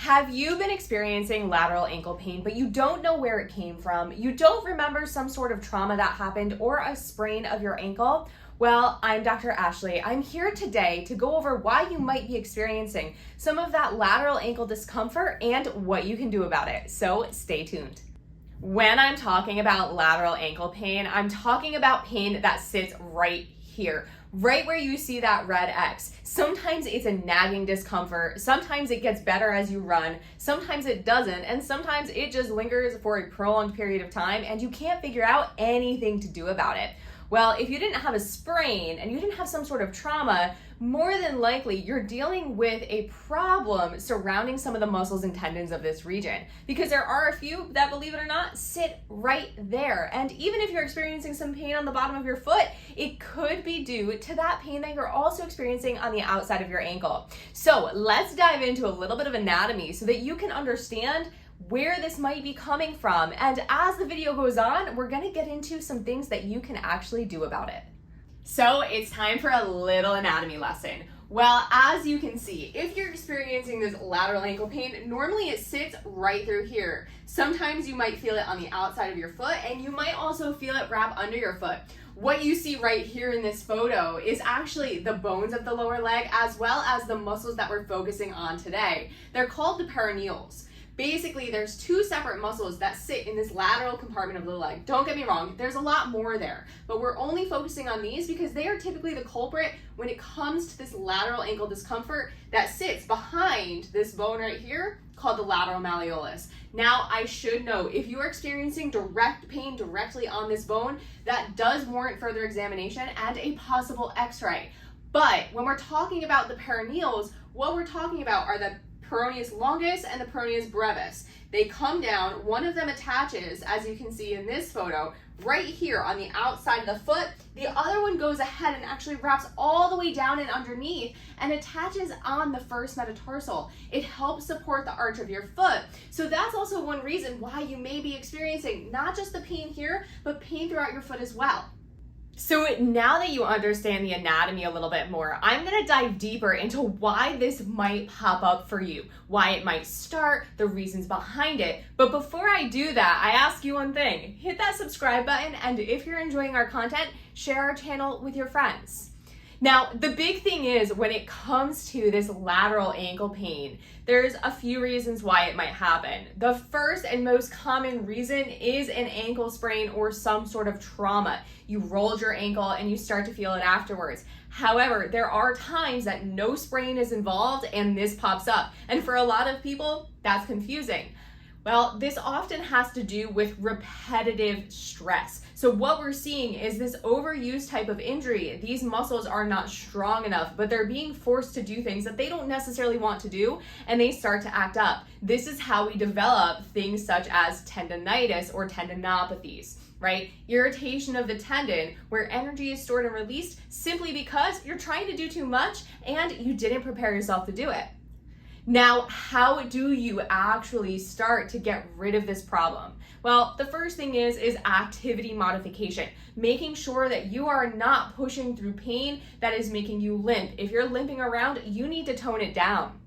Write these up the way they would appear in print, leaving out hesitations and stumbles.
Have you been experiencing lateral ankle pain, but you don't know where it came from? You don't remember some sort of trauma that happened or a sprain of your ankle? Well, I'm Dr. Ashley. I'm here today to go over why you might be experiencing some of that lateral ankle discomfort and what you can do about it. So stay tuned. When I'm talking about lateral ankle pain, I'm talking about pain that sits right here, right where you see that red X. Sometimes it's a nagging discomfort, sometimes it gets better as you run, sometimes it doesn't, and sometimes it just lingers for a prolonged period of time and you can't figure out anything to do about it. Well, if you didn't have a sprain and you didn't have some sort of trauma, more than likely you're dealing with a problem surrounding some of the muscles and tendons of this region, because there are a few that, believe it or not, sit right there. And even if you're experiencing some pain on the bottom of your foot, it could be due to that pain that you're also experiencing on the outside of your ankle. So let's dive into a little bit of anatomy so that you can understand where this might be coming from. And as the video goes on, we're going to get into some things that you can actually do about it. So it's time for a little anatomy lesson. Well, as you can see, if you're experiencing this lateral ankle pain, normally it sits right through here. Sometimes you might feel it on the outside of your foot, and you might also feel it wrap under your foot. What you see right here in this photo is actually the bones of the lower leg as well as the muscles that we're focusing on today. They're called the peroneals. Basically, there's two separate muscles that sit in this lateral compartment of the leg. Don't get me wrong, there's a lot more there, but we're only focusing on these because they are typically the culprit when it comes to this lateral ankle discomfort that sits behind this bone right here called the lateral malleolus. Now, I should note, if you are experiencing direct pain directly on this bone, that does warrant further examination and a possible x-ray. But when we're talking about the perineals, what we're talking about are the peroneus longus and the peroneus brevis. They come down, one of them attaches, as you can see in this photo, right here on the outside of the foot. The other one goes ahead and actually wraps all the way down and underneath and attaches on the first metatarsal. It helps support the arch of your foot. So that's also one reason why you may be experiencing not just the pain here, but pain throughout your foot as well. So now that you understand the anatomy a little bit more, I'm going to dive deeper into why this might pop up for you, why it might start, the reasons behind it. But before I do that, I ask you one thing. Hit that subscribe button, and if you're enjoying our content, share our channel with your friends. Now, the big thing is when it comes to this lateral ankle pain, there's a few reasons why it might happen. The first and most common reason is an ankle sprain or some sort of trauma. You rolled your ankle and you start to feel it afterwards. However, there are times that no sprain is involved and this pops up. And for a lot of people, that's confusing. Well, this often has to do with repetitive stress. So what we're seeing is this overuse type of injury. These muscles are not strong enough, but they're being forced to do things that they don't necessarily want to do, and they start to act up. This is how we develop things such as tendonitis or tendinopathies, right? Irritation of the tendon, where energy is stored and released simply because you're trying to do too much and you didn't prepare yourself to do it. Now, how do you actually start to get rid of this problem? Well, the first thing is activity modification, making sure that you are not pushing through pain that is making you limp. If you're limping around, you need to tone it down.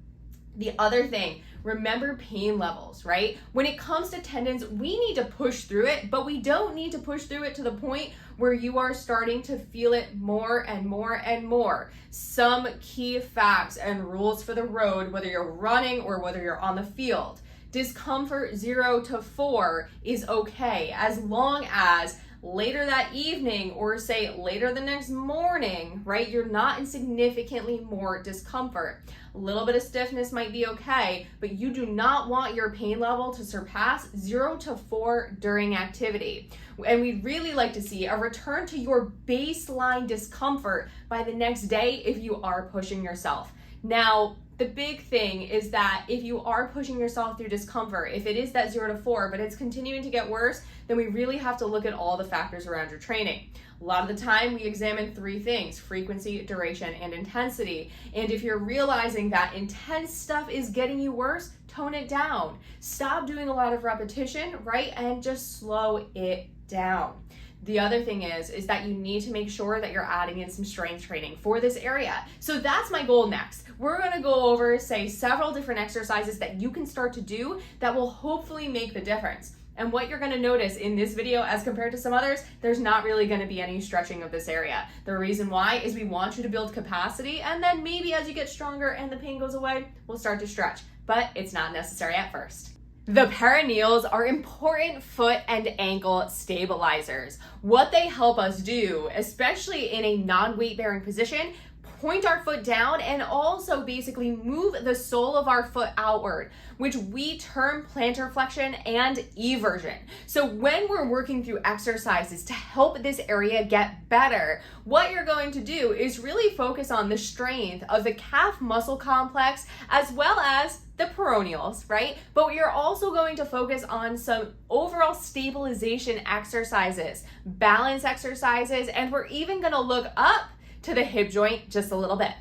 The other thing, remember pain levels, right? When it comes to tendons, we need to push through it, but we don't need to push through it to the point where you are starting to feel it more and more and more. Some key facts and rules for the road, whether you're running or whether you're on the field. Discomfort 0 to 4 is okay, as long as later that evening or say later the next morning, right, you're not in significantly more discomfort. A little bit of stiffness might be okay, but you do not want your pain level to surpass 0 to 4 during activity. And we'd really like to see a return to your baseline discomfort by the next day if you are pushing yourself. Now, the big thing is that if you are pushing yourself through discomfort, if it is that 0 to 4, but it's continuing to get worse, then we really have to look at all the factors around your training. A lot of the time we examine three things: frequency, duration, and intensity. And if you're realizing that intense stuff is getting you worse, tone it down. Stop doing a lot of repetition, right? And just slow it down. The other thing is that you need to make sure that you're adding in some strength training for this area. So that's my goal next. We're gonna go over, say, several different exercises that you can start to do that will hopefully make the difference. And what you're gonna notice in this video as compared to some others, there's not really gonna be any stretching of this area. The reason why is we want you to build capacity, and then maybe as you get stronger and the pain goes away, we'll start to stretch, but it's not necessary at first. The perineals are important foot and ankle stabilizers. What they help us do, especially in a non-weight bearing position, point our foot down and also basically move the sole of our foot outward, which we term plantarflexion and eversion. So when we're working through exercises to help this area get better, what you're going to do is really focus on the strength of the calf muscle complex as well as the peroneals, right? But you're also going to focus on some overall stabilization exercises, balance exercises, and we're even gonna look up to the hip joint just a little bit.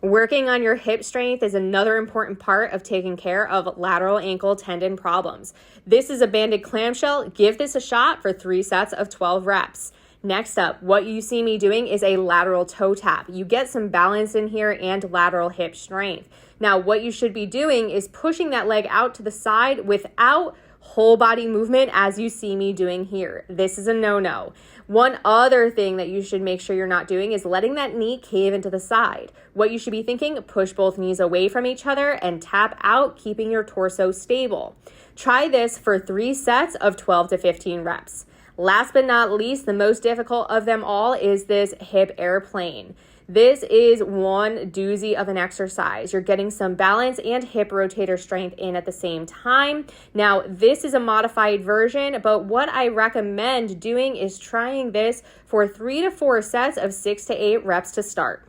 Working on your hip strength is another important part of taking care of lateral ankle tendon problems. This is a banded clamshell. Give this a shot for 3 sets of 12 reps. Next up, what you see me doing is a lateral toe tap. You get some balance in here and lateral hip strength. Now, what you should be doing is pushing that leg out to the side without whole body movement as you see me doing here. This is a no-no. One other thing that you should make sure you're not doing is letting that knee cave into the side. What you should be thinking, push both knees away from each other and tap out, keeping your torso stable. Try this for 3 sets of 12 to 15 reps. Last but not least, the most difficult of them all is this hip airplane. This is one doozy of an exercise. You're getting some balance and hip rotator strength in at the same time. Now, this is a modified version, but what I recommend doing is trying this for 3 to 4 sets of 6 to 8 reps to start.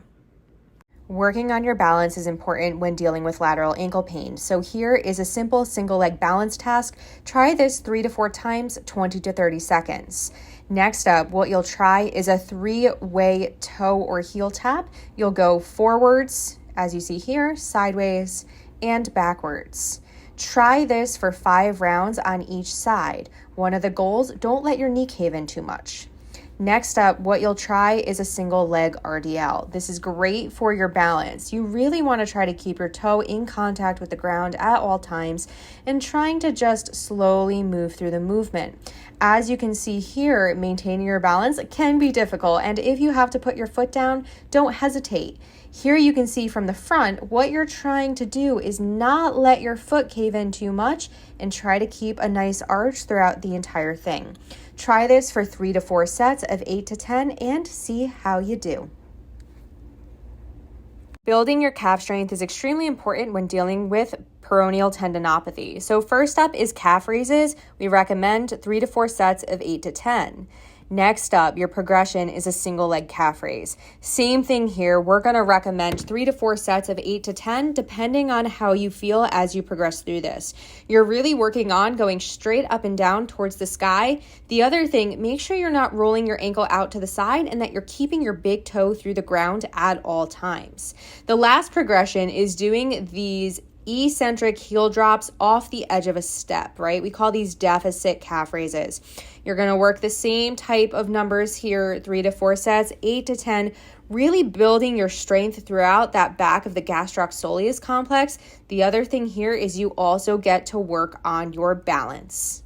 Working on your balance is important when dealing with lateral ankle pain. So here is a simple single leg balance task. Try this 3 to 4 times, 20 to 30 seconds. Next up, what you'll try is a 3-way toe or heel tap. You'll go forwards, as you see here, sideways, and backwards. Try this for 5 rounds on each side. One of the goals, don't let your knee cave in too much. Next up, what you'll try is a single leg RDL. This is great for your balance. You really want to try to keep your toe in contact with the ground at all times and trying to just slowly move through the movement. As you can see here, maintaining your balance can be difficult, and if you have to put your foot down, don't hesitate. Here you can see from the front, what you're trying to do is not let your foot cave in too much and try to keep a nice arch throughout the entire thing. Try this for 3 to 4 sets of 8 to 10 and see how you do. Building your calf strength is extremely important when dealing with peroneal tendinopathy. So first up is calf raises. We recommend 3 to 4 sets of 8 to 10. Next up, your progression is a single leg calf raise. Same thing here. We're going to recommend 3 to 4 sets of 8 to 10, depending on how you feel as you progress through this. You're really working on going straight up and down towards the sky. The other thing, make sure you're not rolling your ankle out to the side and that you're keeping your big toe through the ground at all times. The last progression is doing these eccentric heel drops off the edge of a step, right? We call these deficit calf raises. You're going to work the same type of numbers here, 3 to 4 sets, 8 to 10, really building your strength throughout that back of the gastrocsoleus complex. The other thing here is you also get to work on your balance.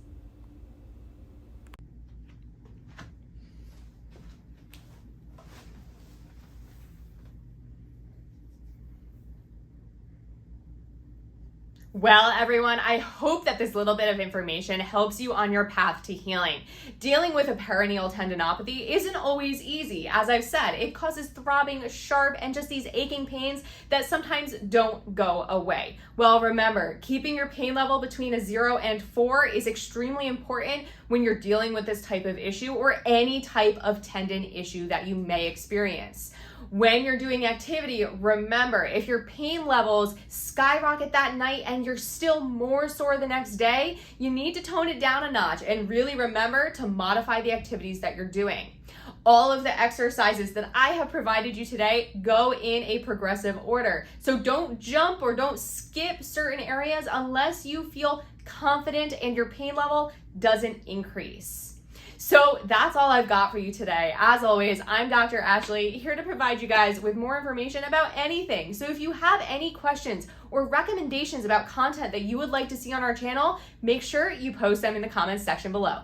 Well, everyone, I hope that this little bit of information helps you on your path to healing. Dealing with a perineal tendinopathy isn't always easy. As I've said, it causes throbbing, sharp, and just these aching pains that sometimes don't go away. Well, remember, keeping your pain level between a 0 and 4 is extremely important when you're dealing with this type of issue or any type of tendon issue that you may experience. When you're doing activity, remember, if your pain levels skyrocket that night and you're still more sore the next day, you need to tone it down a notch and really remember to modify the activities that you're doing. All of the exercises that I have provided you today go in a progressive order. So don't jump or don't skip certain areas unless you feel confident and your pain level doesn't increase. So that's all I've got for you today. As always, I'm Dr. Ashley, here to provide you guys with more information about anything. So if you have any questions or recommendations about content that you would like to see on our channel, make sure you post them in the comments section below.